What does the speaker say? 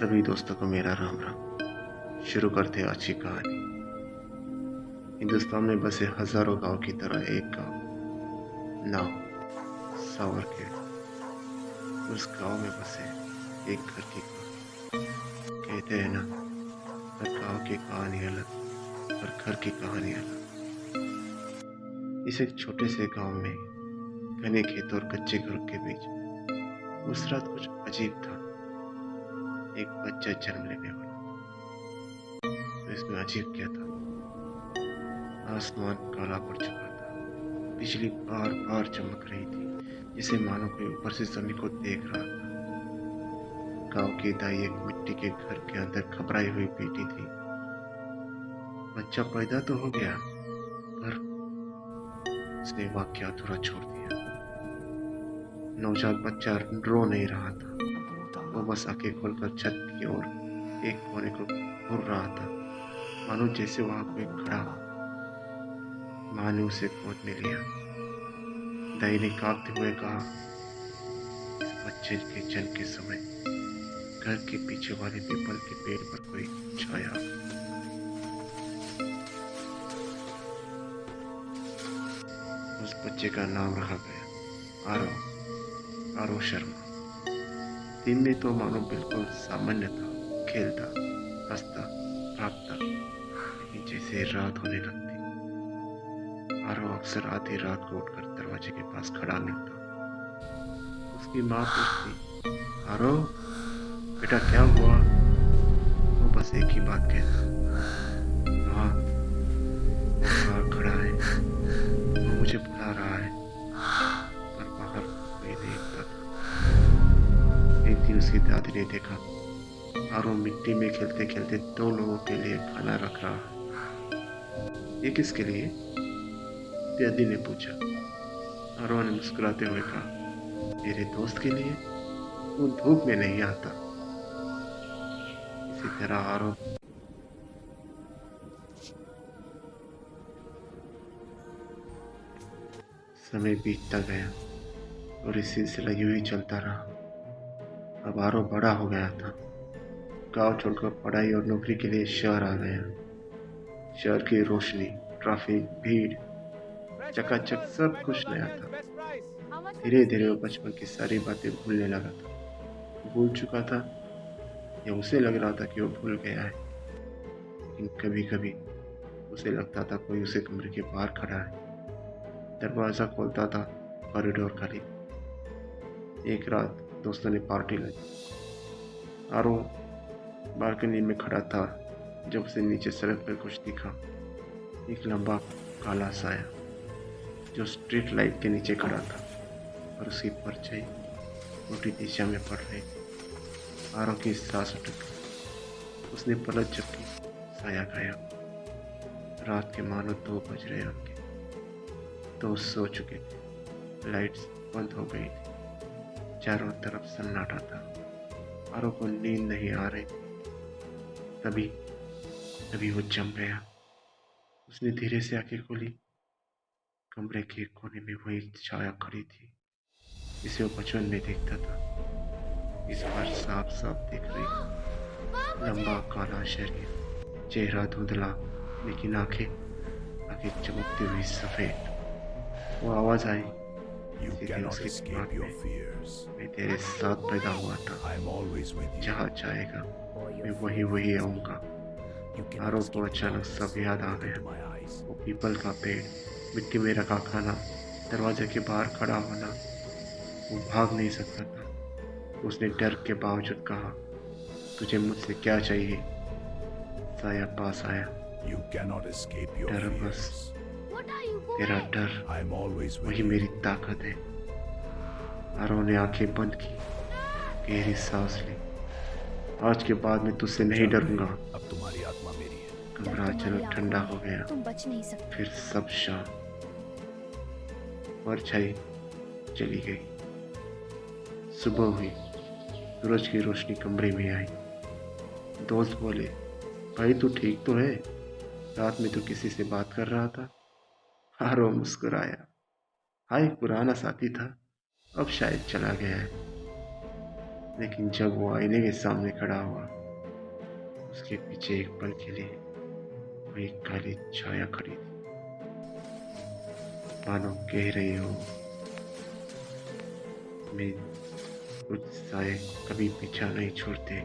सभी दोस्तों को मेरा राम राम। शुरू करते हैं आज की कहानी। हिंदुस्तान में बसे हजारों गांव की तरह एक गांव नाम सावरखेड़। उस गांव में बसे एक घर की कहानी। कहते हैं ना, हर गांव की कहानी अलग, हर घर की कहानी अलग। इस एक छोटे से गांव में घने खेत और कच्चे घरों के बीच उस रात कुछ अजीब था। एक बच्चा जन्म लेने वाला। तो इसमें अजीब क्या था? आसमान काला पड़ चुका था। बिजली बार बार चमक रही थी, जिसे मानो कोई ऊपर से जमीन को देख रहा था। गांव की दाई एक मिट्टी के घर के अंदर घबराई हुई बेटी थी। बच्चा पैदा तो हो गया, पर उसने वाक्य अधूरा छोड़ दिया। नवजात बच्चा रो नहीं रहा था, वो बस आंखें खोलकर छत की ओर एक कोने को घूर रहा था, मानो जैसे वहां कोई खड़ा हो। माँ ने उसे गोद में लिया। दाई ने कांपते हुए कहा, इस बच्चे के जन्म के समय घर के पीछे वाले पीपल के पेड़ पर कोई छाया। उस बच्चे का नाम रखा गया आरव, आरव शर्मा। दिन में तो मानो बिल्कुल सामान्य था, खेलता, हंसता, भागता। लेकिन जैसे रात होने लगती, आरव अक्सर आधी रात को उठकर दरवाजे के पास खड़ा मिलता। उसकी माँ पूछती, आरव बेटा क्या हुआ? वो बस एक ही बात कहता, माँ वो बाहर खड़ा है, वो मुझे बुला रहा है। पर बाहर कोई नहीं दिखता था। एक दिन उसकी दादी ने देखा आरव मिट्टी में खेलते खेलते दो लोगों के लिए खाना रख रहा है। ये किसके लिए? दादी ने पूछा। आरव ने मुस्कुराते हुए कहा, मेरे दोस्त के लिए, वो धूप में नहीं आता। इसी तरह आरव समय बीतता गया और ये सिलसिला यूं ही चलता रहा। अब आरव बड़ा हो गया था। गांव छोड़कर पढ़ाई और नौकरी के लिए शहर आ गया। शहर की रोशनी, ट्रैफिक, भीड़, चकाचक सब कुछ नया था। धीरे धीरे वो बचपन की सारी बातें भूलने लगा था। भूल चुका था, या उसे लग रहा था कि वो भूल गया है। लेकिन कभी कभी उसे लगता था कोई उसे कमरे के बाहर खड़ा है। दरवाजा खोलता था, कॉरिडोर खाली। एक रात दोस्तों ने पार्टी लाई। आरो बालकनी में खड़ा था जब उसे नीचे सड़क पर कुछ दिखा। एक लंबा काला साया जो स्ट्रीट लाइट के नीचे खड़ा था, और उसकी परछाई उल्टी दिशा में पड़ रही थी। आरो की सांस अटक गई। उसने पलक झपकी, साया गायब। रात के मानो 2 बज रहे होंगे। दोस्त सो चुके थे, लाइट्स बंद हो गई थी। चारों तरफ सन्नाटा था। आरो को नींद नहीं आ रही। तभी तभी वो जम गया। उसने धीरे से आंखें खोली। कमरे के कोने में वही छाया खड़ी थी जिसे वो बचपन में देखता था। इस बार साफ साफ दिख रही। लंबा काला शरीर, चेहरा धुंधला, लेकिन आंखें आंखें चमकती हुई सफेद। वो आवाज आई, You सीधे cannot उसके escape दिमाग your में। fears. मैं तेरे साथ पैदा हुआ था, I'm always with you. जहाँ जाएगा or your मैं वही fear वही is आऊँगा। You cannot आरोप को escape अचानक darkness. सब याद आ Look गया। into my eyes. वो पीपल का पेड़, मिट्टी में रखा खाना, दरवाजे के बाहर खड़ा होना। वो भाग नहीं सकता था। उसने डर के बावजूद कहा, तुझे मुझसे क्या चाहिए? साया पास आया। You cannot escape your डर बस, fears. तेरा डर I'm always with वही you. मेरी ताकत है। आरो ने आंखें बंद की, गहरी सांस ली। आज के बाद मैं तुझसे नहीं चल डरूंगा। रही, अब तुम्हारी आत्मा मेरी है. डर कमरा तुम्हारी अचानक आंखों ठंडा में हो है, गया। तुम बच नहीं सकते। फिर सब शांत। परछाई चली गई। सुबह हुई। सूरज की रोशनी कमरे में आई। दोस्त बोले, भाई तू ठीक तो है? रात में तू किसी से बात कर रहा था? आरो मुस्कुराया। हाँ, एक पुराना साथी था, अब शायद चला गया है। लेकिन जब वो आईने के सामने खड़ा हुआ, उसके पीछे एक पल के लिए वही काली छाया खड़ी थी, मानो कह रही हो, मैं कुछ साए कभी पीछा नहीं छोड़ते।